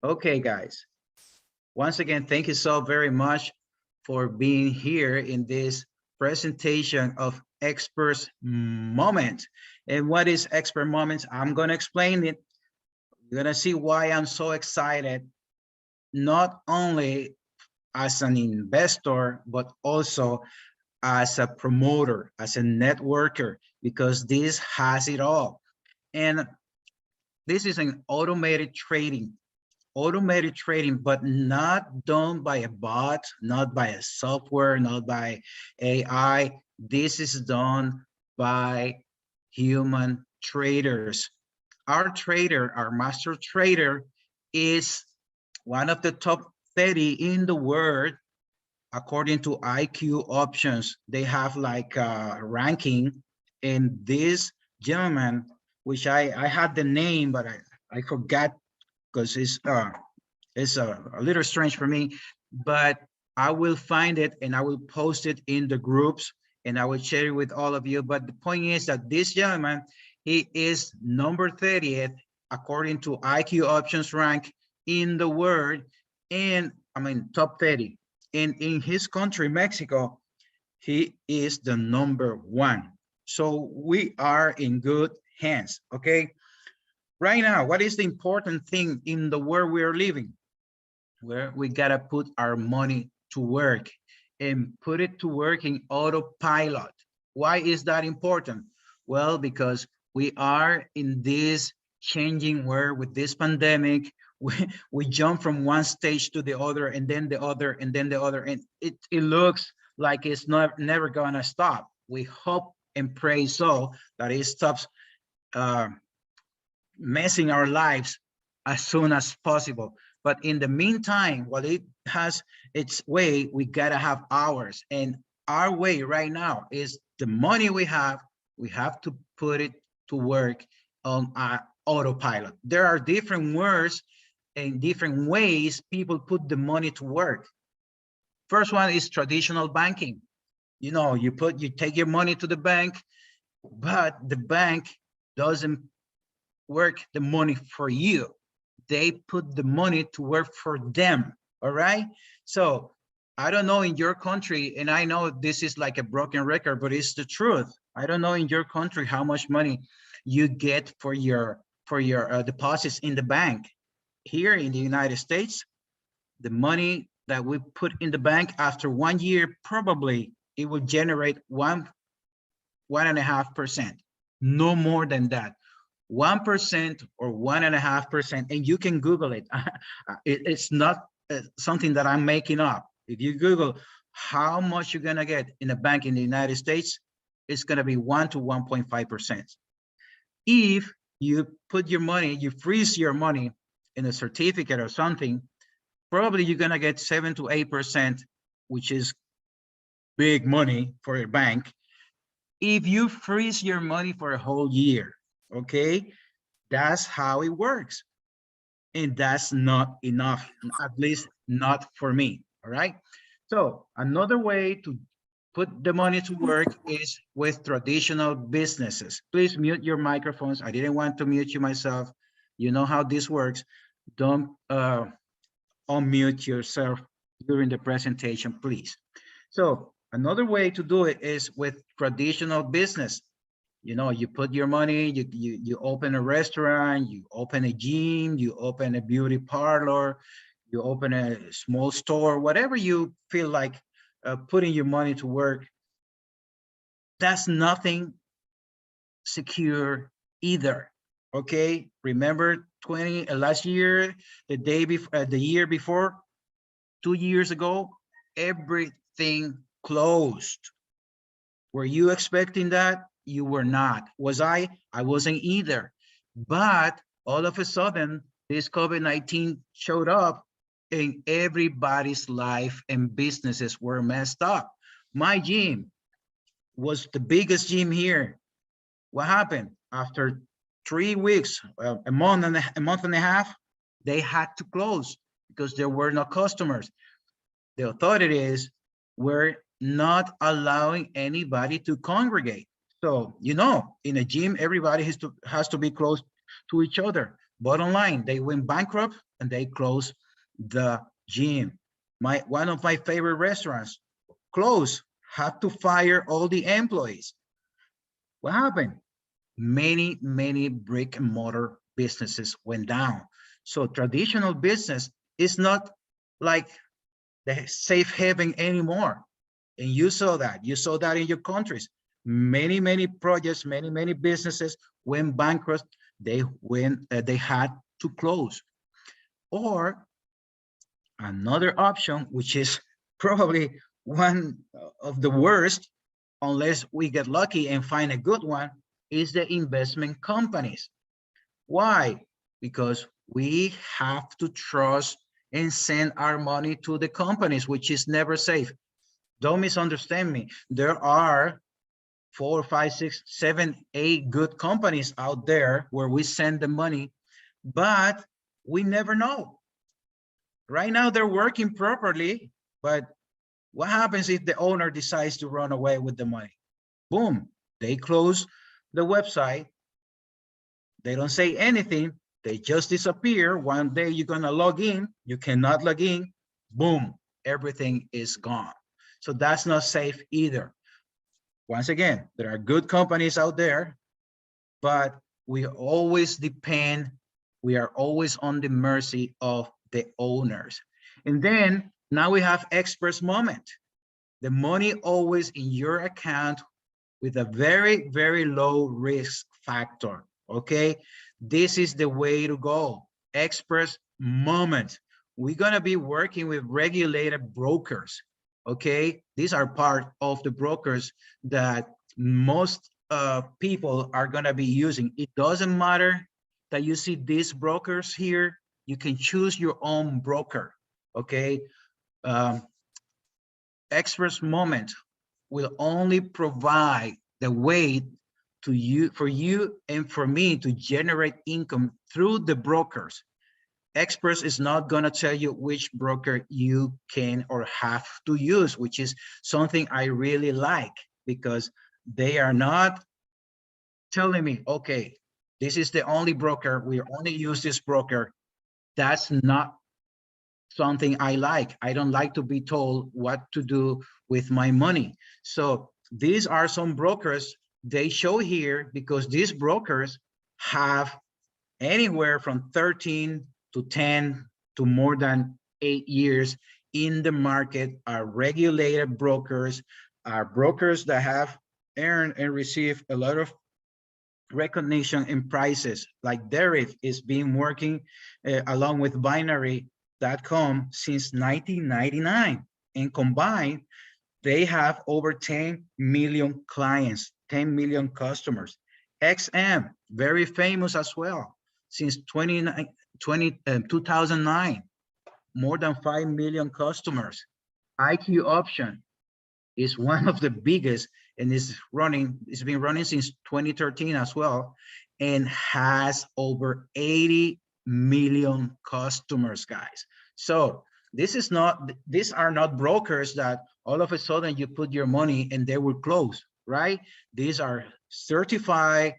Okay, guys. Once again, thank you so very much for being here in this presentation of Experts Moment. And what is Expert Moments? I'm going to explain it. You're going to see why I'm so excited, not only as an investor, but also as a promoter, as a networker, because this has it all. And this is an automated trading, but not done by a bot, not by a software, not by AI. This is done by human traders. Our trader, our master trader, is one of the top 30 in the world according to IQ options. They have like a ranking, and this gentleman, which I had the name, but I forgot because it's a little strange for me, but I will find it and I will post it in the groups and I will share it with all of you. But the point is that this gentleman, he is number 30th according to IQ options rank in the world, and I mean top 30. And in his country, Mexico, he is the number 1. So we are in good hands, okay? Right now, what is the important thing in the world we are living? Where we gotta put our money to work and put it to work in autopilot. Why is that important? Well, because we are in this changing world with this pandemic. We jump from one stage to the other, and then the other, and then the other, and it looks like it's never gonna stop. We hope and pray so that it stops messing our lives as soon as possible. But in the meantime, while it has its way, we gotta have ours. And our way right now is the money we have to put it to work on our autopilot. There are different words and different ways people put the money to work. First one is traditional banking. You know, you take your money to the bank, but the bank doesn't work the money for you. They put the money to work for them. All right. So I don't know in your country, and I know this is like a broken record, but it's the truth. I don't know in your country how much money you get for your deposits in the bank. Here in the United States, the money that we put in the bank after 1 year, probably it will generate 1.5%, no more than that. 1% or 1.5%, and you can Google it. It's not something that I'm making up. If you Google how much you're gonna get in a bank in the United States, it's gonna be 1 to 1.5%. If you put your money, you freeze your money in a certificate or something, probably you're gonna get 7 to 8%, which is big money for a bank. If you freeze your money for a whole year, okay, that's how it works. And that's not enough, at least not for me. All right. So another way to put the money to work is with traditional businesses. Please mute your microphones. I didn't want to mute you myself. You know how this works. Don't unmute yourself during the presentation, please. So another way to do it is with traditional business. You know, you put your money, you open a restaurant, you open a gym, you open a beauty parlor, you open a small store, whatever you feel like putting your money to work. That's nothing secure either. Okay, remember last year, the year before, 2 years ago, everything closed. Were you expecting that? You were not. Was I? I wasn't either. But all of a sudden, this COVID-19 showed up and everybody's life and businesses were messed up. My gym was the biggest gym here. What happened? After 3 weeks, a month and a half, they had to close because there were no customers. The authorities were not allowing anybody to congregate. So, you know, in a gym, everybody has to be close to each other. Bottom line, they went bankrupt and they closed the gym. One of my favorite restaurants closed, had to fire all the employees. What happened? Many brick and mortar businesses went down. So traditional business is not like the safe haven anymore. And you saw that in your countries. Many projects, many businesses went bankrupt. They had to close. Or another option, which is probably one of the worst, unless we get lucky and find a good one, is the investment companies. Why? Because we have to trust and send our money to the companies, which is never safe. Don't misunderstand me. There are 4, 5, 6, 7, 8 good companies out there where we send the money, but we never know. Right now they're working properly, but what happens if the owner decides to run away with the money? Boom, they close the website. They don't say anything. They just disappear. One day you're gonna log in, you cannot log in, boom, everything is gone. So that's not safe either. Once again, there are good companies out there, but we always depend, we are always on the mercy of the owners. And then now we have experts moment. The money always in your account with a very low risk factor, okay? This is the way to go. Experts moment. We're gonna be working with regulated brokers, okay? These are part of the brokers that most people are gonna be using. It doesn't matter that you see these brokers here. You can choose your own broker, okay? Experts moment will only provide the way to you, for you and for me to generate income through the brokers. Experts is not going to tell you which broker you can or have to use, which is something I really like, because they are not telling me, okay, this is the only broker, we only use this broker. That's not something I like. I don't like to be told what to do with my money. So these are some brokers they show here, because these brokers have anywhere from 13 to 10 to more than 8 years in the market, are regulated brokers, are brokers that have earned and received a lot of recognition in prices. Like Derek is been working along with binary.com since 1999, and combined they have over 10 million clients, 10 million customers. XM, very famous as well, since 2009, more than 5 million customers. IQ option is one of the biggest, and it's been running since 2013 as well, and has over 80 million customers, guys. So these are not brokers that all of a sudden you put your money and they will close, right? These are certified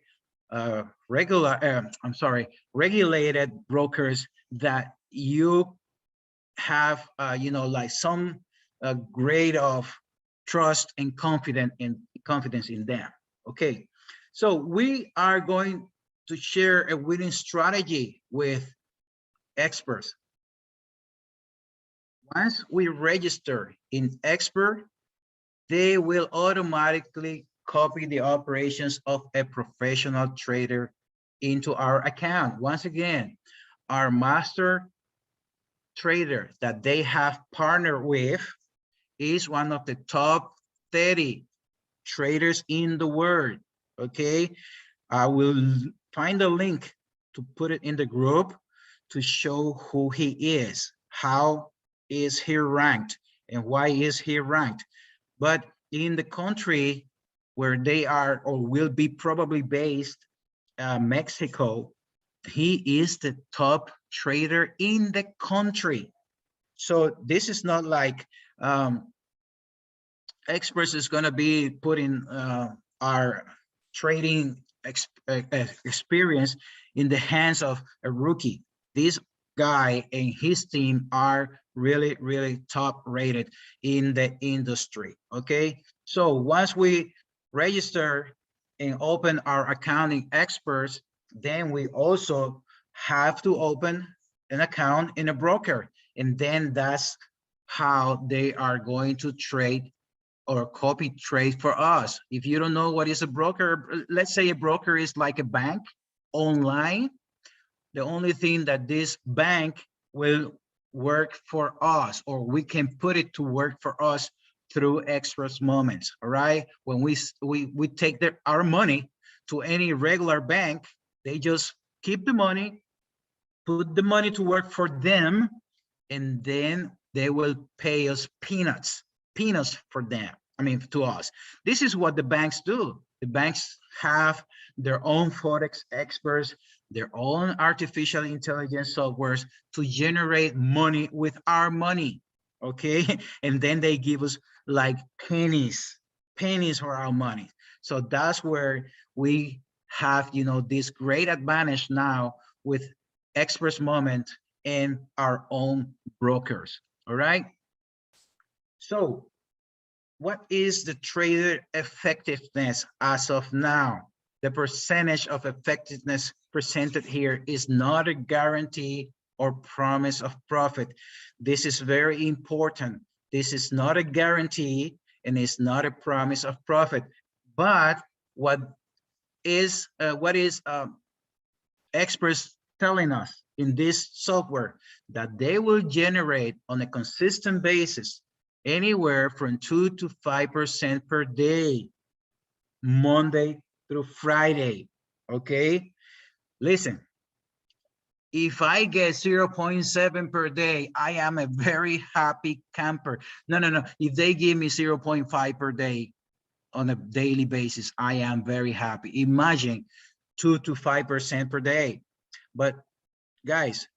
regulated brokers that you have like some grade of trust and confidence in them. Okay, so we are going to share a winning strategy with experts. Once we register in expert, they will automatically copy the operations of a professional trader into our account. Once again, our master trader that they have partnered with is one of the top 30 traders in the world. Okay, I will find a link to put it in the group to show who he is, how is he ranked, and why is he ranked. But in the country where they are or will be probably based, Mexico, he is the top trader in the country. So this is not like experts is going to be putting our trading experience in the hands of a rookie. This guy and his team are really, really top rated in the industry. Okay, so once we register and open our accounting experts, then we also have to open an account in a broker, and then that's how they are going to trade or copy trade for us. If you don't know what is a broker, let's say a broker is like a bank online. The only thing that this bank will work for us, or we can put it to work for us through Express Moments. All right, when we take our money to any regular bank, they just keep the money, put the money to work for them, and then they will pay us peanuts for them. I mean, to us. This is what the banks do. The banks have their own Forex experts, their own artificial intelligence softwares to generate money with our money, okay? And then they give us like pennies for our money. So that's where we have, you know, this great advantage now with Express Moment and our own brokers. All right. So what is the trader effectiveness as of now? The percentage of effectiveness presented here is not a guarantee or promise of profit. This is very important. This is not a guarantee and it's not a promise of profit. But what is experts telling us in this software, that they will generate on a consistent basis anywhere from 2 to 5% per day, Monday through Friday. Okay, listen, if I get 0.7 per day, I am a very happy camper. No, if they give me 0.5 per day on a daily basis, I am very happy. Imagine 2 to 5% per day. But guys,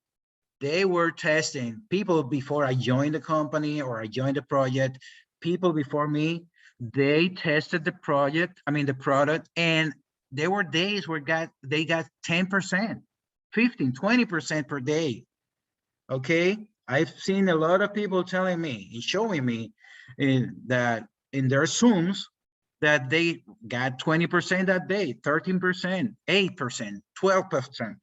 they were testing people before I joined the company or I joined the project. People before me, they tested the project, I mean the product, and there were days where they got 10%, 15, 20% per day. Okay, I've seen a lot of people telling me and showing me that in their Zooms that they got 20% that day, 13%, 8%, 12%.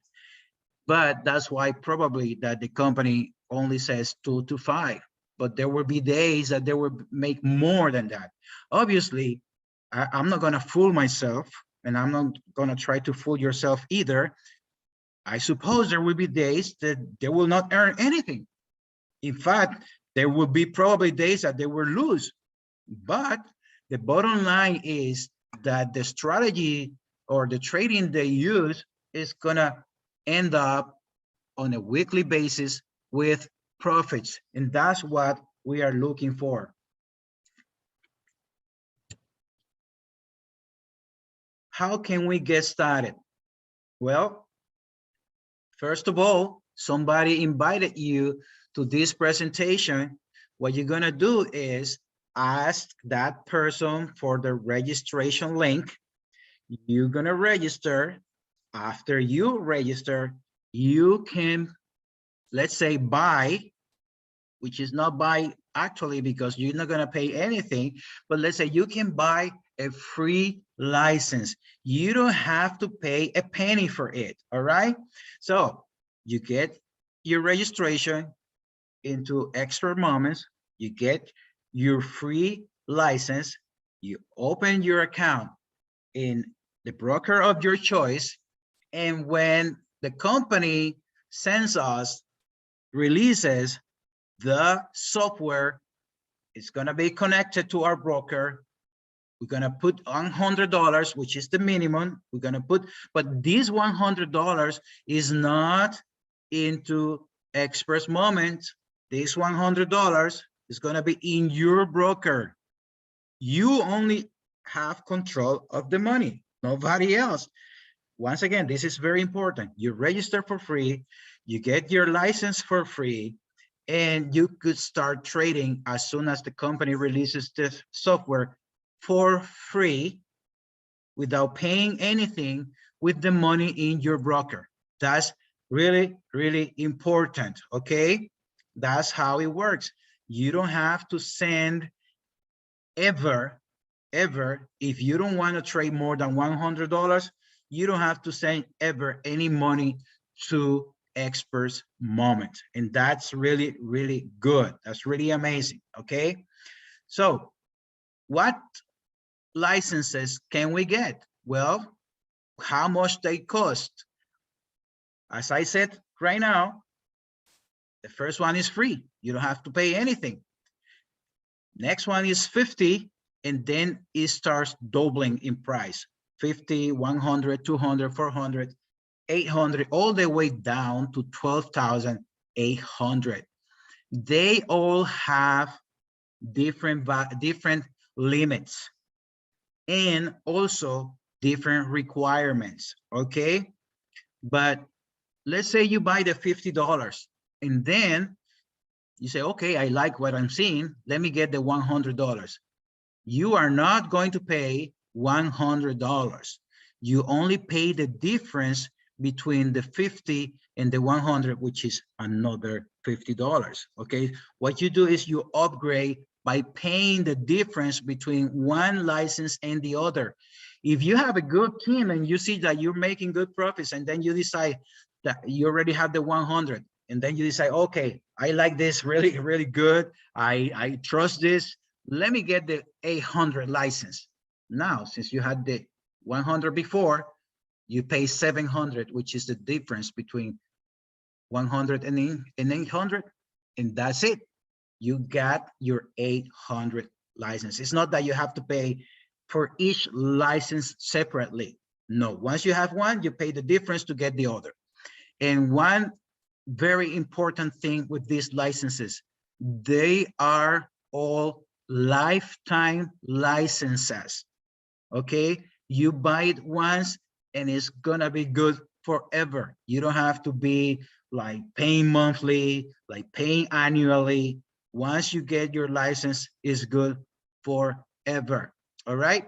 But that's why probably that the company only says 2 to 5, but there will be days that they will make more than that. Obviously, I'm not going to fool myself, and I'm not going to try to fool yourself either. I suppose there will be days that they will not earn anything. In fact, there will be probably days that they will lose. But the bottom line is that the strategy or the trading they use is going to end up on a weekly basis with profits. And that's what we are looking for. How can we get started? Well, first of all, somebody invited you to this presentation. What you're gonna do is ask that person for the registration link. You're gonna register. After you register, you can, let's say, buy, which is not buy actually because you're not going to pay anything, but let's say you can buy a free license. You don't have to pay a penny for it. All right. So you get your registration into Expert Moments, you get your free license, you open your account in the broker of your choice. And when the company sends us, releases the software, it's going to be connected to our broker. We're going to put $100, which is the minimum. We're going to put, but this $100 is not into Express Moments. This $100 is going to be in your broker. You only have control of the money, nobody else. Once again, this is very important. You register for free, you get your license for free, and you could start trading as soon as the company releases this software for free without paying anything with the money in your broker. That's really, really important, okay? That's how it works. You don't have to send ever, if you don't want to trade more than $100, you don't have to send ever any money to Experts Moment. And that's really, really good. That's really amazing, okay? So what licenses can we get? Well, how much they cost? As I said right now, the first one is free. You don't have to pay anything. Next one is 50, and then it starts doubling in price. 50, 100, 200, 400, 800, all the way down to 12,800. They all have different limits and also different requirements, okay? But let's say you buy the $50 and then you say, okay, I like what I'm seeing. Let me get the $100. You are not going to pay $100. You only pay the difference between the 50 and the 100, which is another $50, okay? What you do is you upgrade by paying the difference between one license and the other. If you have a good team and you see that you're making good profits, and then you decide that you already have the 100, and then you decide, okay, I like this really, really good. I trust this. Let me get the 800 license. Now, since you had the 100 before, you pay 700, which is the difference between 100 and 800, and that's it. You got your 800 license. It's not that you have to pay for each license separately. No, once you have one, you pay the difference to get the other. And one very important thing with these licenses, they are all lifetime licenses, okay? You buy it once and it's gonna be good forever. You don't have to be like paying monthly, like paying annually. Once you get your license, it's good forever, all right?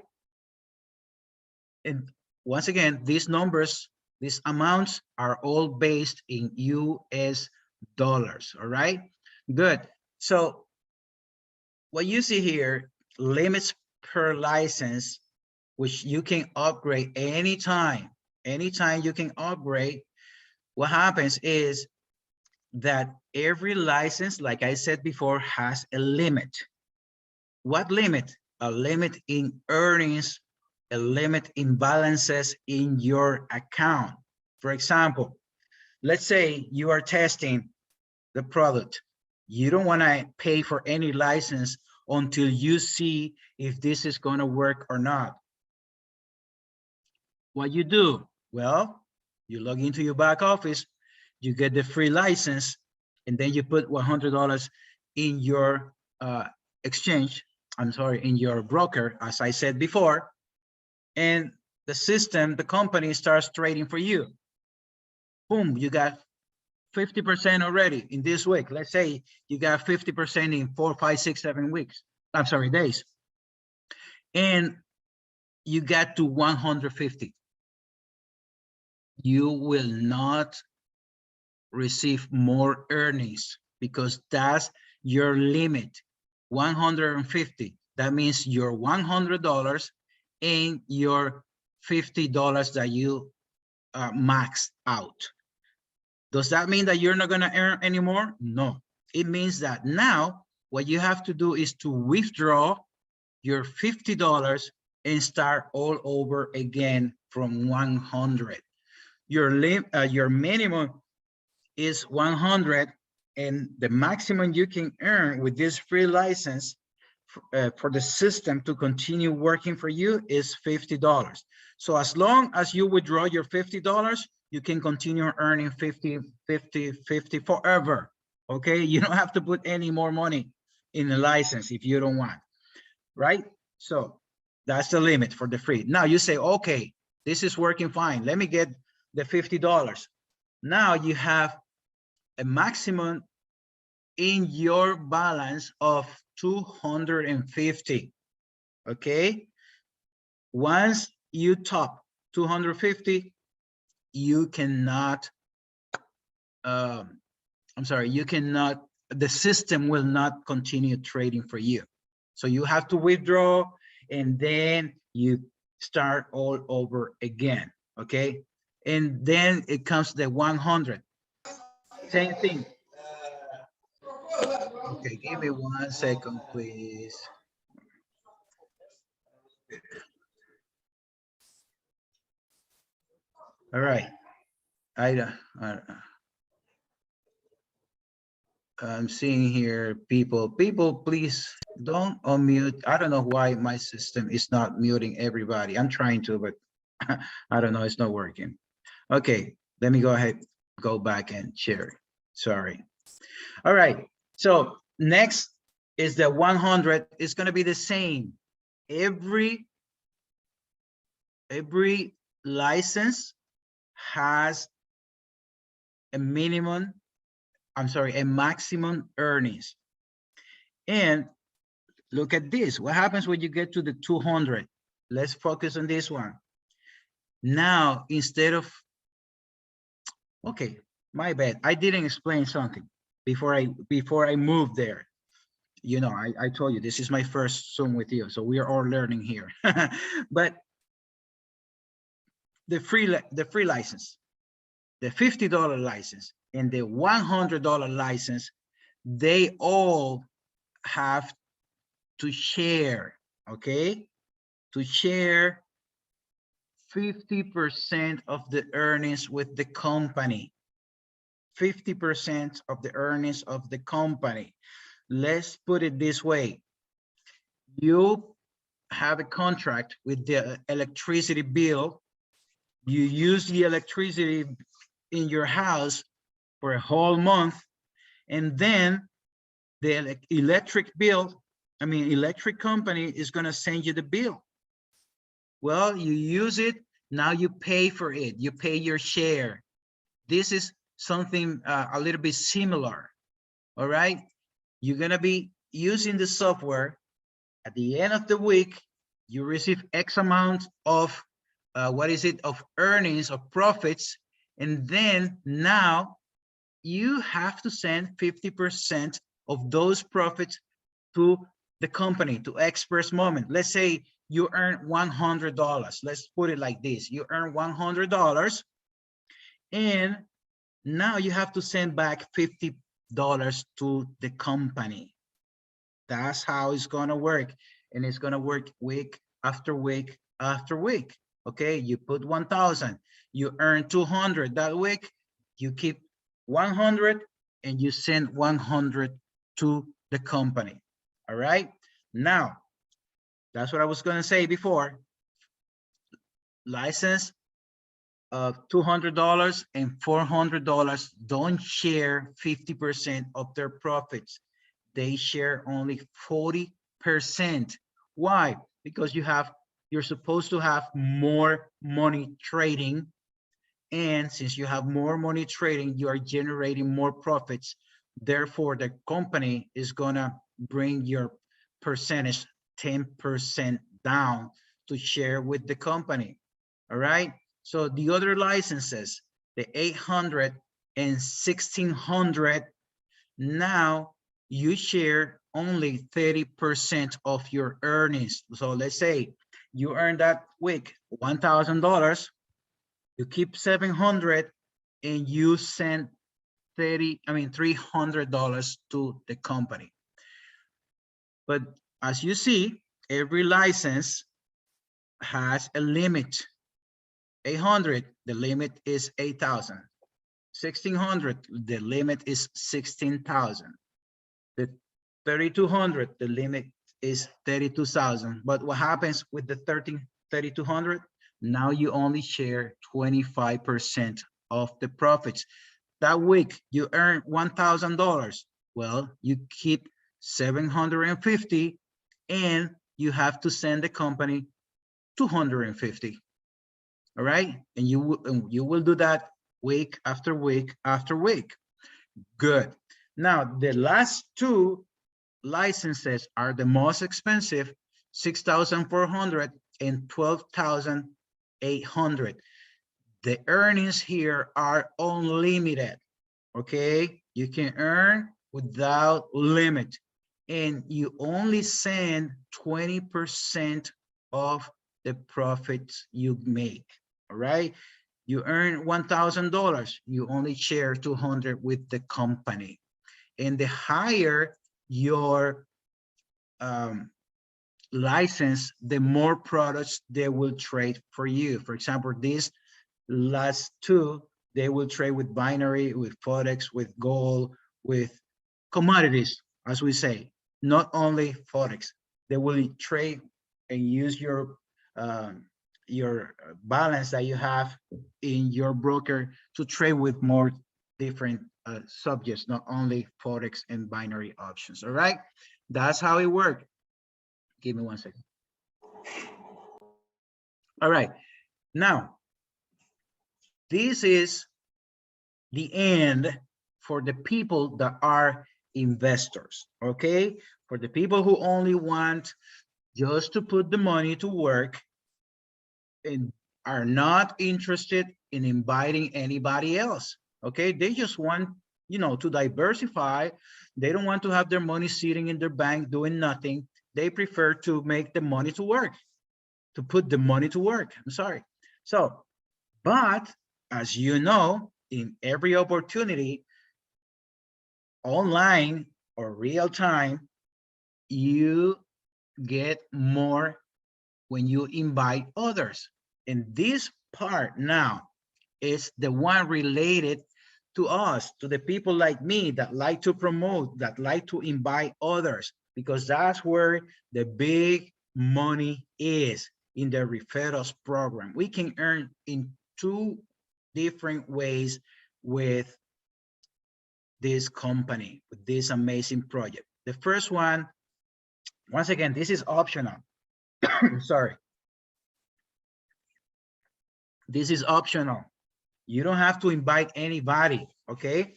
And once again, these numbers, these amounts are all based in US dollars, all right? Good. So what you see here, limits per license, which you can upgrade anytime. Anytime you can upgrade. What happens is that every license, like I said before, has a limit. What limit? A limit in earnings, a limit in balances in your account. For example, let's say you are testing the product. You don't want to pay for any license until you see if this is going to work or not. What you do? Well, you log into your back office, you get the free license, and then you put $100 in your exchange, I'm sorry, in your broker, as I said before, and the system, the company starts trading for you. Boom, you got 50% already in this week. Let's say you got 50% in 4, 5, 6, 7 weeks. I'm sorry, days. And you got to 150. You will not receive more earnings because that's your limit. 150. That means your $100 and your $50 that you maxed out. Does that mean that you're not going to earn anymore? No. It means that now what you have to do is to withdraw your $50 and start all over again from 100. Your minimum is 100, and the maximum you can earn with this free license for the system to continue working for you is $50. So as long as you withdraw your $50, you can continue earning 50, 50, 50 forever, okay? You don't have to put any more money in the license if you don't want, right? So that's the limit for the free. Now you say, okay, this is working fine. Let me get the $50. Now you have a maximum in your balance of 250, okay? Once you top 250, you cannot I'm sorry, you cannot, the system will not continue trading for you. So you have to withdraw and then you start all over again, okay? And then it comes to the 100, same thing. Okay, give me 1 second, please. All right, I'm seeing here people, please don't unmute. I don't know why my system is not muting everybody. I'm trying to, but I don't know, it's not working. Okay, let me go ahead, go back and share. Sorry. All right, so next is the 100. It's going to be the same. Every license has a minimum, I'm sorry, a maximum earnings. And look at this. What happens when you get to the 200? Let's focus on this one. Now, instead of, okay, my bad. I didn't explain something before I moved there. You know, I told you this is my first Zoom with you, so we are all learning here. But the free license, the $50 license, and the $100 license, they all have to share, okay? To share 50% of the earnings with the company. 50% of the earnings of the company. Let's put it this way. You have a contract with the electricity bill. You use the electricity in your house for a whole month, and then the electric company is going to send you the bill. Well, you use it, now you pay for it, you pay your share. This is something a little bit similar. All right, you're going to be using the software. At the end of the week, you receive X amount of of earnings, of profits, and then now you have to send 50% of those profits to the company, to Express Moment. Let's say you earn $100. Let's put it like this. You earn $100, and now you have to send back $50 to the company. That's how it's going to work. And it's going to work week after week after week. Okay, you put 1,000, you earn 200 that week, you keep 100 and you send 100 to the company. All right, now that's what I was going to say before. License of $200 and $400 don't share 50% of their profits. They share only 40%. Why? Because you're supposed to have more money trading, and since you have more money trading, you are generating more profits. Therefore, the company is gonna bring your percentage 10% down to share with the company. All right, so the other licenses, the 800 and 1600, now you share only 30% of your earnings. So let's say you earn that week $1,000, you keep 700 and you send $300 to the company. But as you see, every license has a limit. 800, the limit is 8,000. 1600, the limit is 16,000. The 3200, the limit is 32,000. But what happens with the 3200? Now you only share 25% of the profits. That week you earn $1,000. Well, you keep 750 and you have to send the company 250. All right, and you will do that week after week after week. Good. Now the last two licenses are the most expensive, 6,400 and 12,800. The earnings here are unlimited. okay? You can earn without limit, and you only send 20% of the profits you make, all right? You earn $1,000, you only share 200 with the company. And the higher your license, the more products they will trade for you. For example, these last two, they will trade with binary, with Forex, with gold, with commodities, as we say, not only Forex. They will trade and use your balance that you have in your broker to trade with more different subjects, not only Forex and binary options. All right, that's how it works. Give me 1 second. All right, now this is the end for the people that are investors, okay? For the people who only want just to put the money to work and are not interested in inviting anybody else, okay? They just want, you know, to diversify. They don't want to have their money sitting in their bank doing nothing. They prefer to make the money to work, to put the money to work. I'm sorry. So, but as you know, in every opportunity, online or real time, you get more when you invite others. And this part now is the one related to us, to the people like me that like to promote, that like to invite others, because that's where the big money is, in the referrals program. We can earn in two different ways with this company, with this amazing project. The first one, once again, this is optional. Sorry. This is optional. You don't have to invite anybody, okay?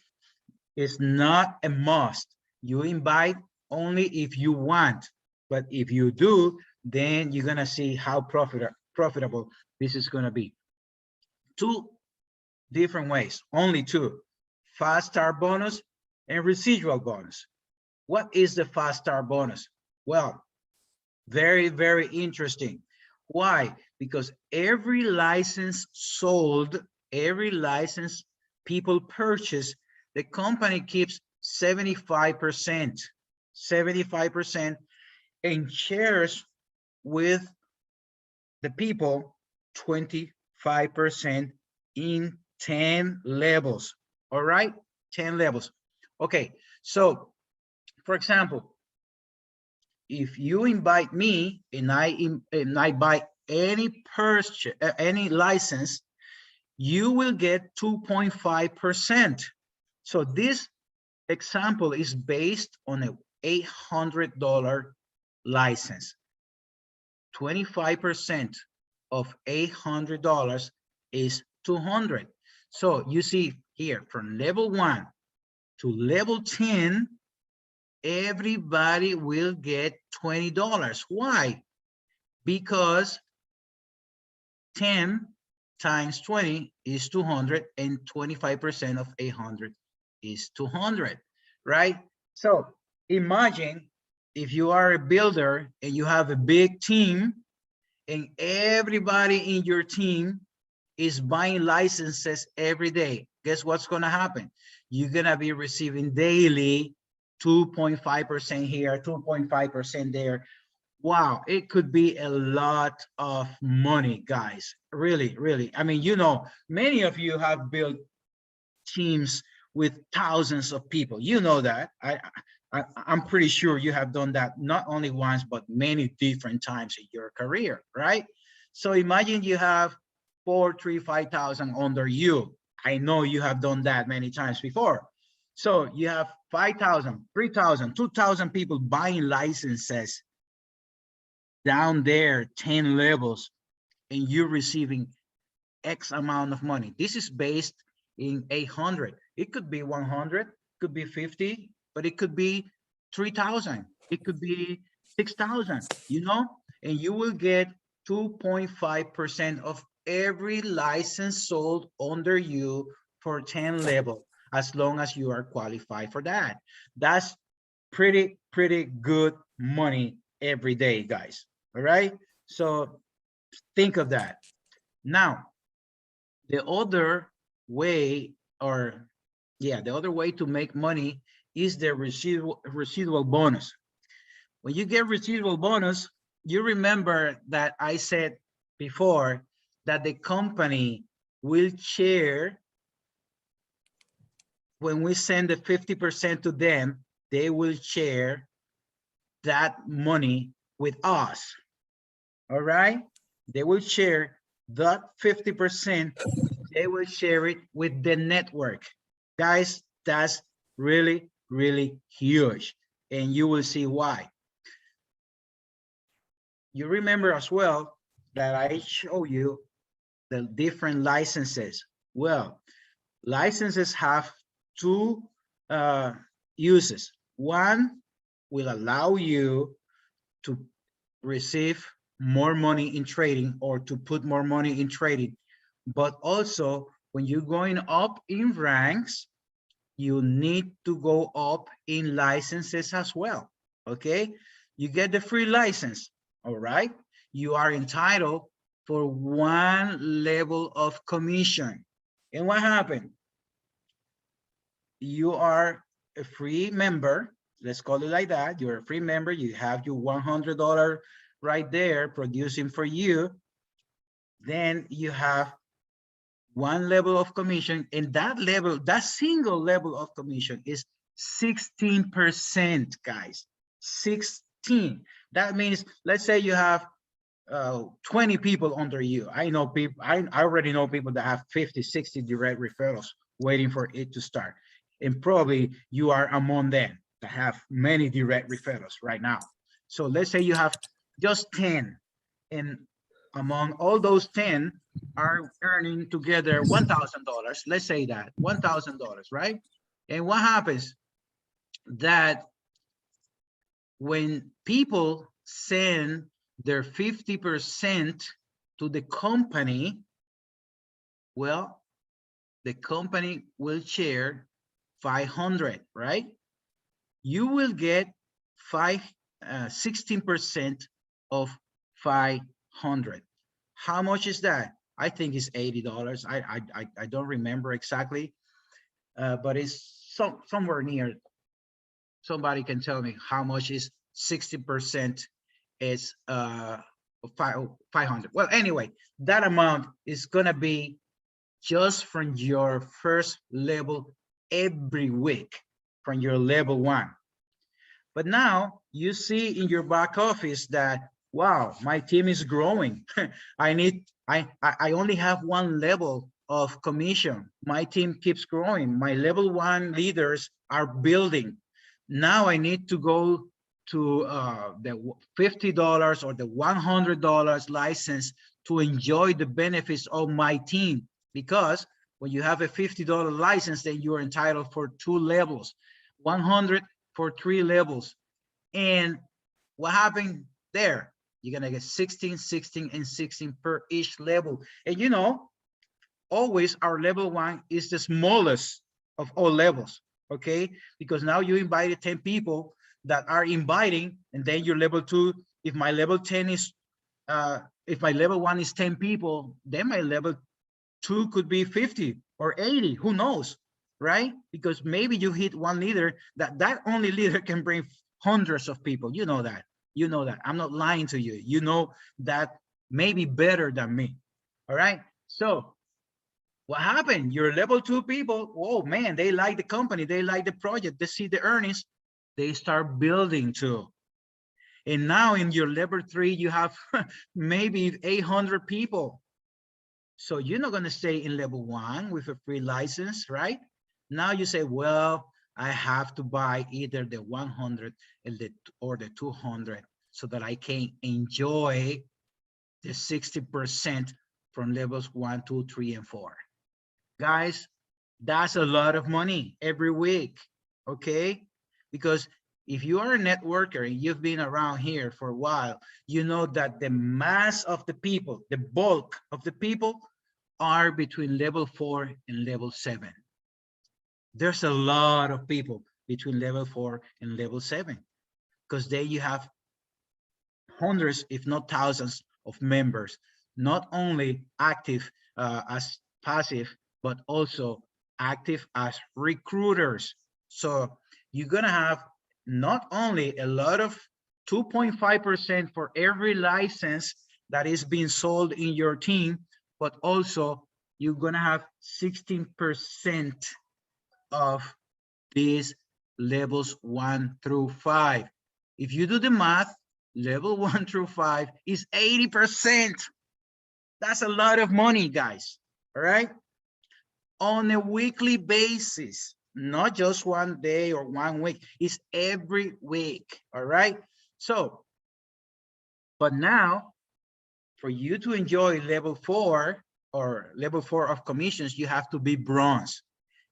It's not a must. You invite only if you want, but if you do, then you're gonna see how profitable this is gonna be. Two different ways, only two: fast start bonus and residual bonus. What is the fast start bonus? Well, very, very interesting. Why? Because every license sold, every license people purchase, the company keeps 75%, 75%, and shares with the people 25% in 10 levels. All right, 10 levels. Okay, so for example, if you invite me and I buy any purchase, any license, you will get 2.5%. So this example is based on a $800 license. 25% of $800 is 200. So you see here, from level 1 to level 10, everybody will get $20. Why? Because 10 times 20 is 200, and 25% of 800 is 200, right? So imagine if you are a builder and you have a big team, and everybody in your team is buying licenses every day. Guess what's going to happen? You're going to be receiving daily 2.5% here, 2.5% there. Wow, it could be a lot of money, guys. Really, really. I mean, you know, many of you have built teams with thousands of people. You know that. I'm pretty sure you have done that not only once, but many different times in your career, right? So imagine you have 4, 3, 5,000 under you. I know you have done that many times before. So you have 5,000, 3,000, 2,000 people buying licenses down there, 10 levels, and you're receiving X amount of money. This is based in 800. It could be 100, could be 50, but it could be 3,000. It could be 6,000, you know, and you will get 2.5% of every license sold under you for 10 level. as long as you are qualified for that. That's pretty good money every day, guys. All right. So think of that. Now, the other way, or yeah, the other way to make money is the residual bonus. When you get residual bonus, you remember that I said before that the company will share, when we send the 50% to them, they will share that money with us. All right. They will share that 50%. They will share it with the network. Guys, that's really huge. And you will see why. You remember as well that I show you the different licenses. Well, licenses have two uses. One will allow you to receive more money in trading, or to put more money in trading. But also, when you're going up in ranks, you need to go up in licenses as well. Okay, you get the free license. All right, you are entitled for one level of commission. And what happened? You are a free member. Let's call it like that. You're a free member. You have your $100 right there producing for you. Then you have one level of commission, and that level, that single level of commission is 16%, guys. 16. That means, let's say you have 20 people under you. I know people, I already know people that have 50, 60 direct referrals waiting for it to start. And probably you are among them that have many direct referrals right now. So let's say you have just 10, and among all those 10 are earning together $1,000. Let's say that $1,000, right? And what happens that when people send their 50% to the company, well, the company will share 500, right? You will get 16% of 500. How much is that? I think it's $80. I don't remember exactly, but it's somewhere near. Somebody can tell me how much is 60% is 500. Well, anyway, that amount is gonna be just from your first level every week, from your level 1. But now you see in your back office that, wow, my team is growing. I only have one level of commission. My team keeps growing. My level 1 leaders are building. Now I need to go to the $50 or the $100 license to enjoy the benefits of my team. Because when you have a $50 license, then you are entitled for 2 levels, 100 for 3 levels. And what happened there? You're gonna get 16, 16, and 16 per each level. And you know, always our level 1 is the smallest of all levels, okay? Because now you invited 10 people that are inviting, and then your level 2, if my level 10 is, if my level 1 is 10 people, then my level 2 could be 50 or 80, who knows, right? Because maybe you hit one leader that only leader can bring hundreds of people. You know that. You know that. I'm not lying to you. You know that maybe better than me. All right. So what happened? Your level 2 people, oh man, they like the company, they like the project, they see the earnings, they start building too. And now in your level 3, you have maybe 800 people. So you're not going to stay in level 1 with a free license, right? Now you say, well, I have to buy either the 100 or the 200 so that I can enjoy the 60% from levels 1, 2, 3, and 4. Guys, that's a lot of money every week, okay? Because if you are a networker and you've been around here for a while, you know that the mass of the people, the bulk of the people are between level 4 and level 7. there's a lot of people between level 4 and level 7, because there you have hundreds, if not thousands of members, not only active as passive, but also active as recruiters. So you're gonna have not only a lot of 2.5% for every license that is being sold in your team, but also you're gonna have 16% of these levels 1 through 5. If you do the math, level 1 through 5 is 80%. That's a lot of money, guys. All right, on a weekly basis, not just one day or 1 week, it's every week. All right, so but now for you to enjoy level 4 or level 4 of commissions, you have to be bronze,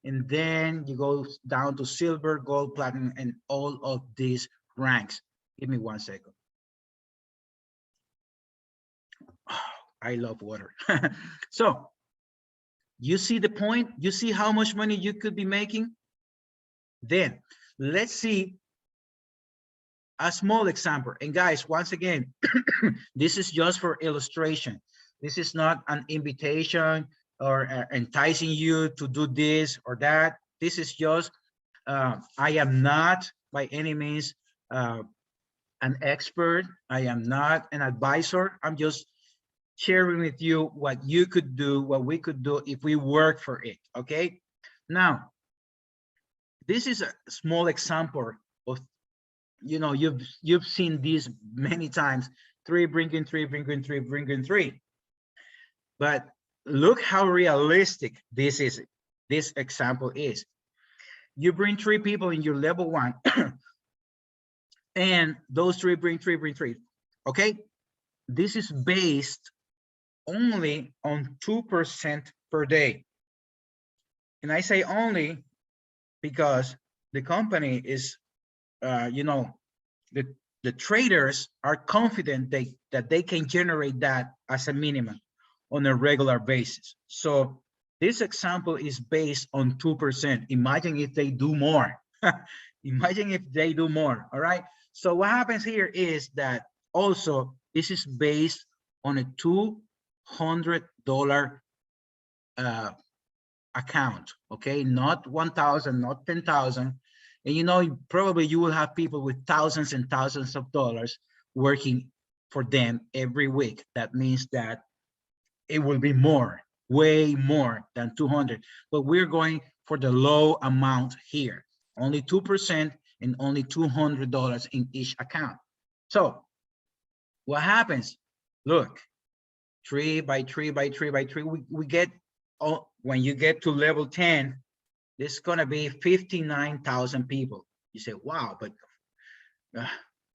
and then you go down to silver, gold, platinum, and all of these ranks. Give me 1 second. I love water. So you see the point? You see how much money you could be making? Then let's see a small example. And guys, once again, this is just for illustration. This is not an invitation or enticing you to do this or that. This is just, I am not by any means an expert. I am not an advisor. I'm just sharing with you what you could do, what we could do if we work for it. Okay. Now, this is a small example of, you know, you've seen this many times. 3 bringing 3, bringing 3, bringing 3. But look how realistic this is. This example is. You bring 3 people in your level 1, and those 3 bring 3, bring 3. Okay. This is based only on 2% per day. And I say only because the company is, you know, the traders are confident that they can generate that as a minimum on a regular basis. So this example is based on 2%. Imagine if they do more. Imagine if they do more. All right. So what happens here is that also this is based on a $200 account. Okay, not 1,000, not 10,000. And you know, probably you will have people with thousands and thousands of dollars working for them every week. That means that it will be more, way more than 200. But we're going for the low amount here, only 2% and only $200 in each account. So what happens? Look, 3 by 3 by 3 by 3, we get, oh, when you get to level 10, this is gonna be 59,000 people. You say, wow, but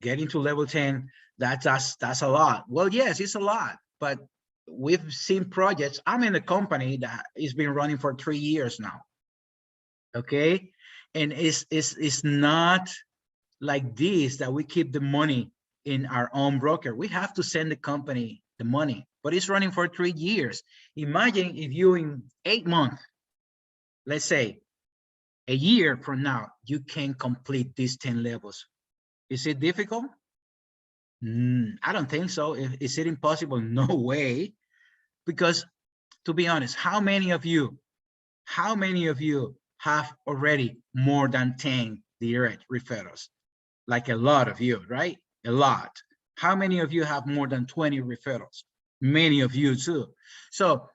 getting to level 10, that's a lot. Well, yes, it's a lot, but we've seen projects. I'm in a company that has been running for 3 years now. Okay, and it's not like this that we keep the money in our own broker. We have to send the company the money, but it's running for 3 years. Imagine if you in 8 months, let's say a year from now, you can complete these 10 levels. Is it difficult? I don't think so. Is it impossible? No way. Because to be honest, how many of you have already more than 10 direct referrals? Like a lot of you, right? A lot. How many of you have more than 20 referrals? Many of you too. So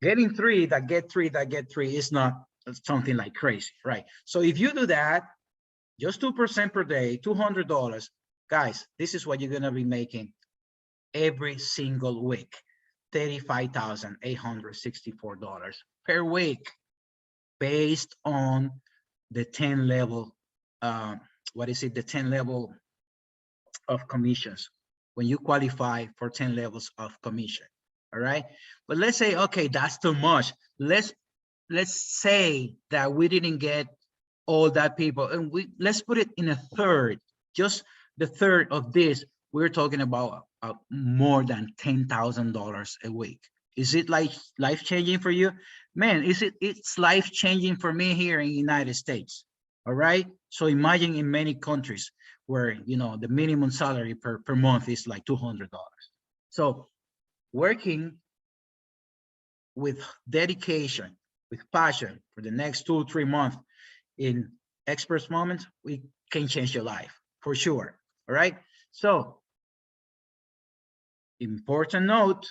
getting 3 that get 3 that get 3 is not something like crazy, right? So if you do that, just 2% per day, $200, guys, this is what you're gonna be making every single week, $35,864 per week, based on the 10 level, what is it? The 10 level of commissions, when you qualify for 10 levels of commission. All right, but let's say, okay, that's too much. Let's say that we didn't get all that people, and let's put it in a third, just the third of this. We're talking about more than $10,000 a week. Is it like life-changing for you? Man, it's life changing for me here in the United States. All right. So imagine in many countries where, you know, the minimum salary per month is like $200. So working with dedication, with passion for the next 2 or 3 months in experts moments, we can change your life for sure. All right. So important note,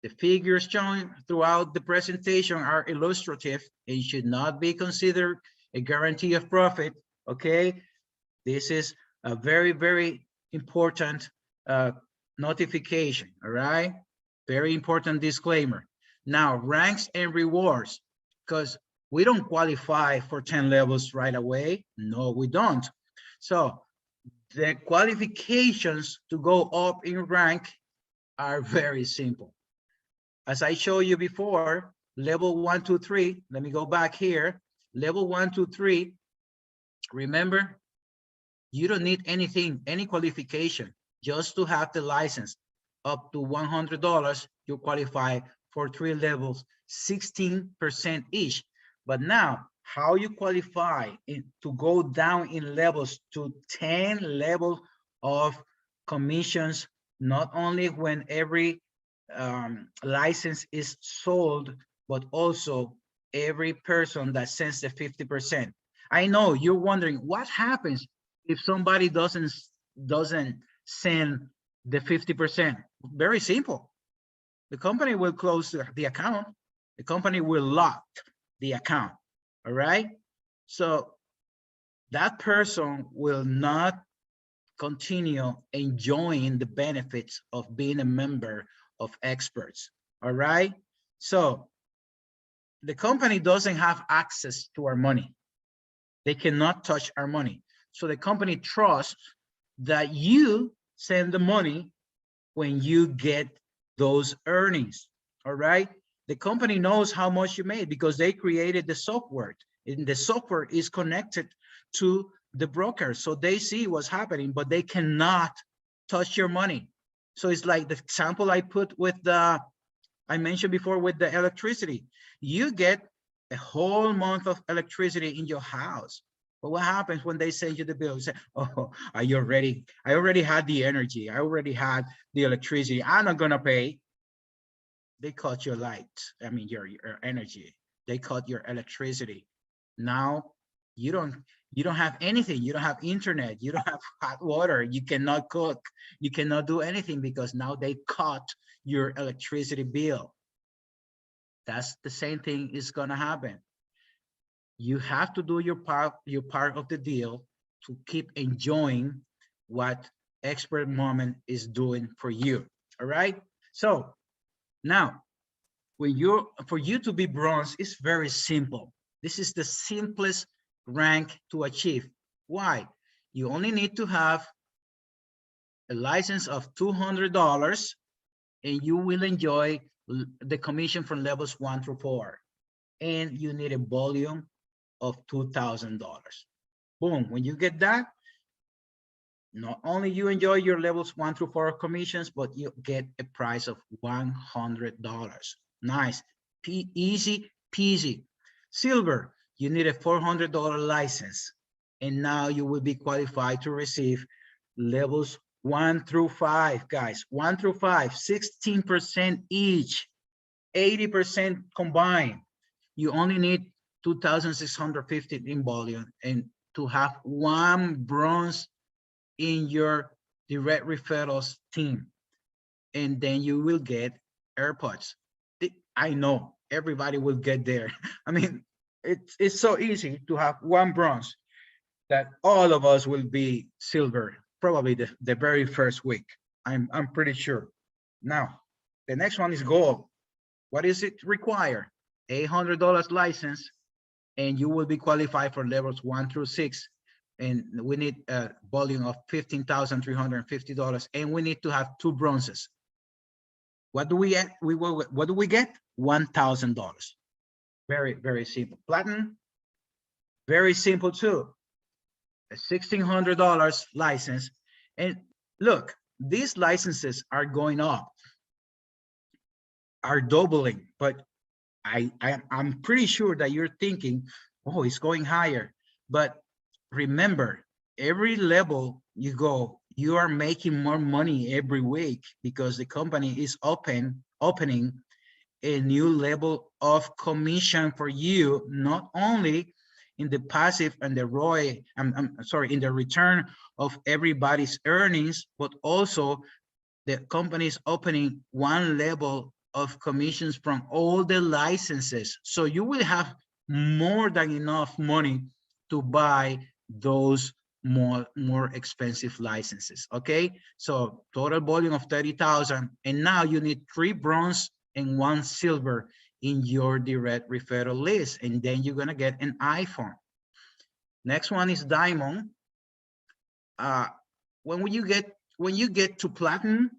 the figures shown throughout the presentation are illustrative and should not be considered a guarantee of profit. Okay. This is a very, very important notification. All right. Very important disclaimer. Now, ranks and rewards, because we don't qualify for 10 levels right away. No, we don't. So the qualifications to go up in rank are very simple. As I showed you before, level 1, 2, 3, let me go back here. Level 1, 2, 3, remember, you don't need anything, any qualification, just to have the license. Up to $100, you qualify for 3 levels, 16% each. But now, how you qualify to go down in levels to 10 levels of commissions, not only when every license is sold, but also every person that sends the 50%. I know you're wondering what happens if somebody doesn't send the 50%. Very simple. The company will close the account. The company will lock the account. All right. So that person will not continue enjoying the benefits of being a member of experts. All right. So the company doesn't have access to our money. They cannot touch our money. So the company trusts that you send the money when you get those earnings. All right. The company knows how much you made because they created the software, and the software is connected to the broker. So they see what's happening, but they cannot touch your money. So it's like the example I put with I mentioned before with the electricity. You get a whole month of electricity in your house. But what happens when they send you the bill? You say, oh, I already had the energy. I already had the electricity. I'm not gonna pay. They cut your light. I mean, your energy. They cut your electricity. Now you don't have anything. You don't have internet. You don't have hot water. You cannot cook. You cannot do anything because now they cut your electricity bill. That's the same thing is gonna happen. You have to do your part of the deal to keep enjoying what Expert Moment is doing for you. All right. So now, for you to be bronze, it's very simple. This is the simplest rank to achieve. Why? You only need to have a license of $200 and you will enjoy the commission from levels 1 through 4. And you need a volume of $2,000. Boom, when you get that, not only you enjoy your levels 1 through 4 commissions, but you get a price of $100. Nice, easy peasy. Silver, you need a $400 license. And now you will be qualified to receive levels 1 through 5, guys. 1 through 5, 16% each, 80% combined. You only need 2,650 in volume and to have 1 bronze in your direct referrals team. And then you will get AirPods. I know everybody will get there. I mean, it's so easy to have 1 bronze that all of us will be silver, probably the very first week. I'm pretty sure. Now, the next one is gold. What is it require? $800 license, and you will be qualified for levels 1 through 6. And we need a volume of $15,350, and we need to have 2 bronzes. What do we get? What do we get? $1,000. Very, very simple. Platinum, very simple too. A $1,600 license. And look, these licenses are going up, are doubling, but I'm pretty sure that you're thinking, oh, it's going higher. But remember, every level you go, you are making more money every week because the company is opening a new level of commission for you, not only in the passive and the ROI, I'm sorry, in the return of everybody's earnings, but also the company is opening one level of commissions from all the licenses. So you will have more than enough money to buy those more expensive licenses. Okay, so total volume of 30,000, and now you need 3 bronze and 1 silver in your direct referral list, and then you're gonna get an iPhone. Next one is diamond. When you get to platinum,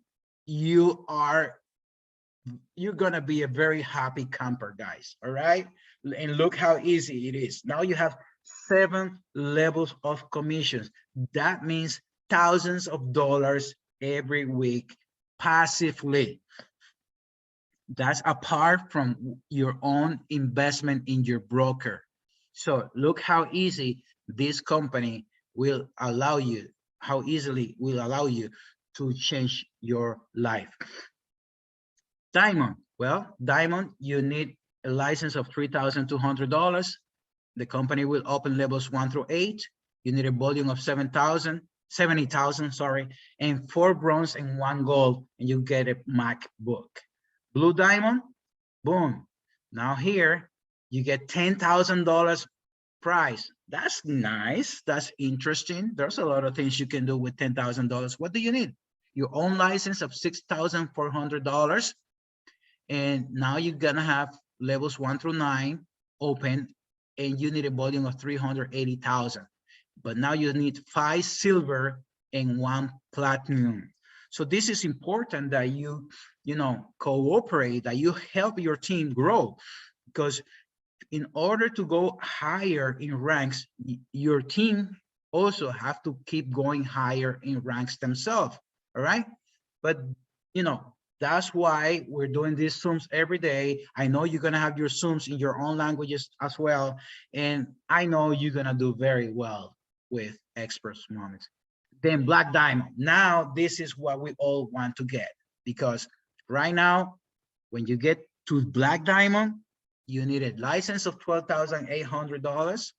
you're gonna be a very happy camper, guys. All right, and look how easy it is. Now you have 7 levels of commissions. That means thousands of dollars every week passively. That's apart from your own investment in your broker. So look how easy this company will allow you, how easily will allow you to change your life. Diamond. Well, Diamond, you need a license of $3,200. The company will open levels 1 through 8. You need a volume of 70,000, sorry, and 4 bronze and 1 gold, and you get a MacBook. Blue Diamond, boom. Now here, you get $10,000 prize. That's nice. That's interesting. There's a lot of things you can do with $10,000. What do you need? Your own license of $6,400. And now you're gonna have levels 1 through 9 open, and you need a volume of 380,000. But now you need 5 silver and 1 platinum. So this is important that you cooperate, that you help your team grow, because in order to go higher in ranks, your team also have to keep going higher in ranks themselves. All right, but that's why we're doing these Zooms every day. I know you're gonna have your Zooms in your own languages as well, and I know you're gonna do very well with Experts Moments. Then Black Diamond. Now this is what we all want to get, because right now, when you get to Black Diamond, you need a license of $12,800.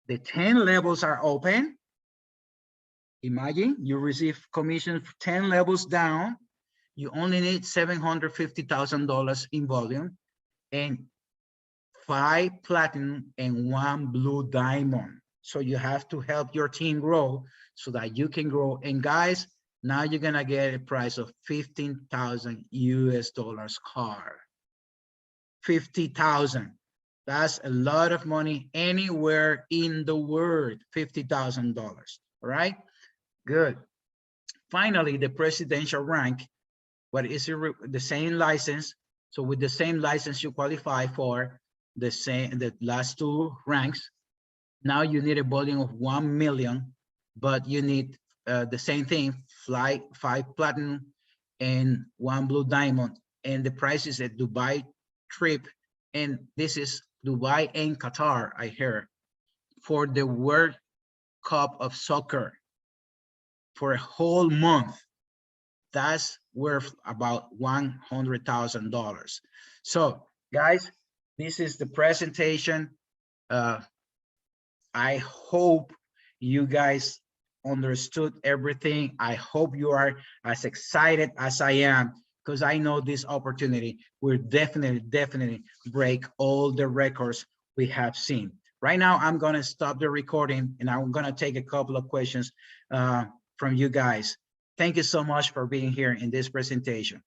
The 10 levels are open. Imagine you receive commission for 10 levels down. You only need $750,000 in volume, and 5 platinum and 1 blue diamond. So you have to help your team grow so that you can grow. And guys, now you're gonna get a price of 15,000 US dollars car. 50,000. That's a lot of money anywhere in the world. $50,000. All right, good. Finally, the presidential rank. What is the same license? So with the same license, you qualify for the last 2 ranks. Now you need a volume of 1 million, but you need the same thing, 5 platinum and 1 blue diamond. And the price is a Dubai trip. And this is Dubai and Qatar, I heard, for the World Cup of Soccer for a whole month. That's worth about $100,000. So guys, this is the presentation. I hope you guys understood everything. I hope you are as excited as I am, because I know this opportunity will definitely break all the records we have seen. Right now, I'm gonna stop the recording and I'm gonna take a couple of questions from you guys. Thank you so much for being here in this presentation.